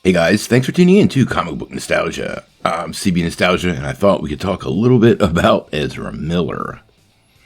Hey guys, thanks for tuning in to Comic Book Nostalgia. I'm CB Nostalgia, and I thought we could talk a little bit about Ezra Miller.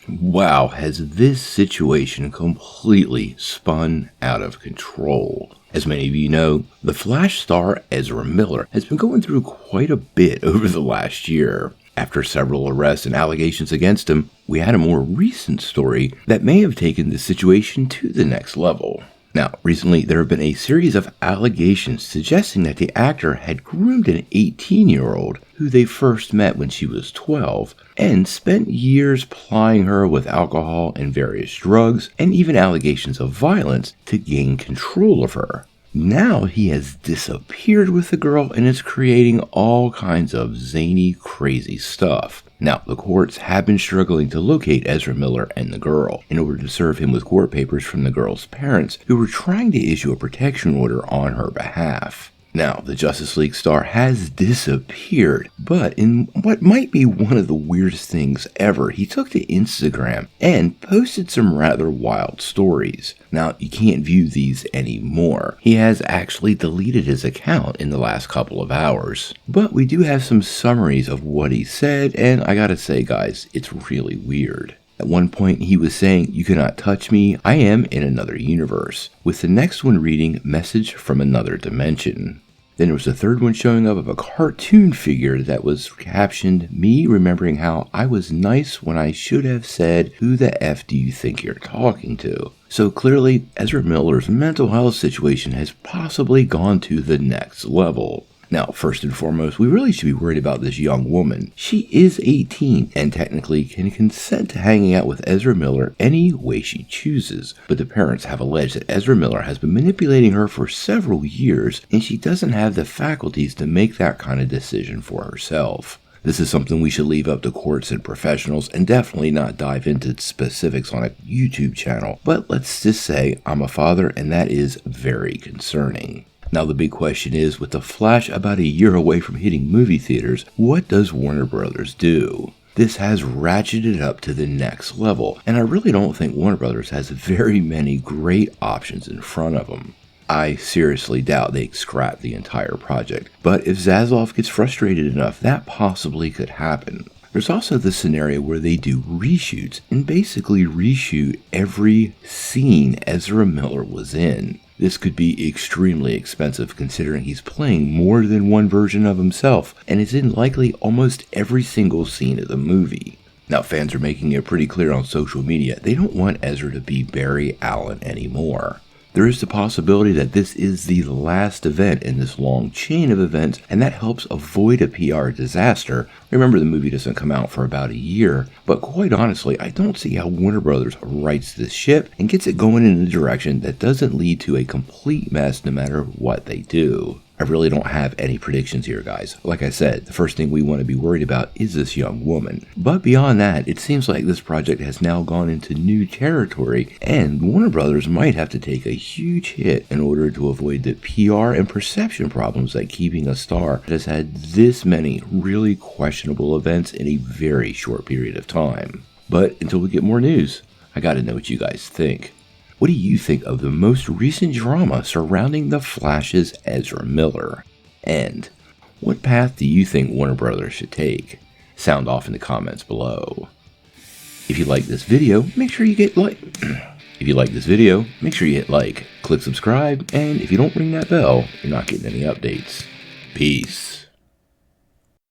Wow, has this situation completely spun out of control? As many of you know, the Flash star Ezra Miller has been going through quite a bit over the last year. After several arrests and allegations against him, we had a more recent story that may have taken the situation to the next level. Now, recently there have been a series of allegations suggesting that the actor had groomed an 18-year-old who they first met when she was 12 and spent years plying her with alcohol and various drugs and even allegations of violence to gain control of her. Now he has disappeared with the girl and is creating all kinds of zany, crazy stuff. Now, the courts have been struggling to locate Ezra Miller and the girl in order to serve him with court papers from the girl's parents, who were trying to issue a protection order on her behalf. Now, the Justice League star has disappeared, but in what might be one of the weirdest things ever, he took to Instagram and posted some rather wild stories. Now, you can't view these anymore. He has actually deleted his account in the last couple of hours. But we do have some summaries of what he said, and I gotta say, guys, it's really weird. At one point, he was saying, "You cannot touch me, I am in another universe," with the next one reading, "Message from another dimension." Then there was a third one showing up of a cartoon figure that was captioned, "Me remembering how I was nice when I should have said, 'Who the F do you think you're talking to?'" So clearly, Ezra Miller's mental health situation has possibly gone to the next level. Now, first and foremost, we really should be worried about this young woman. She is 18 and technically can consent to hanging out with Ezra Miller any way she chooses, but the parents have alleged that Ezra Miller has been manipulating her for several years and she doesn't have the faculties to make that kind of decision for herself. This is something we should leave up to courts and professionals and definitely not dive into specifics on a YouTube channel, but let's just say I'm a father and that is very concerning. Now the big question is, with The Flash about a year away from hitting movie theaters, what does Warner Brothers do? This has ratcheted up to the next level, and I really don't think Warner Brothers has very many great options in front of them. I seriously doubt they scrap the entire project, but if Zaslav gets frustrated enough, that possibly could happen. There's also the scenario where they do reshoots and basically reshoot every scene Ezra Miller was in. This could be extremely expensive considering he's playing more than one version of himself and is in likely almost every single scene of the movie. Now, fans are making it pretty clear on social media they don't want Ezra to be Barry Allen anymore. There is the possibility that this is the last event in this long chain of events, and that helps avoid a PR disaster. Remember, the movie doesn't come out for about a year, but quite honestly, I don't see how Warner Brothers rights this ship and gets it going in a direction that doesn't lead to a complete mess no matter what they do. I really don't have any predictions here, guys. Like I said, the first thing we want to be worried about is this young woman. But beyond that, it seems like this project has now gone into new territory, and Warner Brothers might have to take a huge hit in order to avoid the PR and perception problems that keeping a star that has had this many really questionable events in a very short period of time. But until we get more news, I gotta know what you guys think. What do you think of the most recent drama surrounding The Flash's Ezra Miller? And what path do you think Warner Brothers should take? Sound off in the comments below. If you like this video, make sure you hit like. Click subscribe, and if you don't ring that bell, you're not getting any updates. Peace.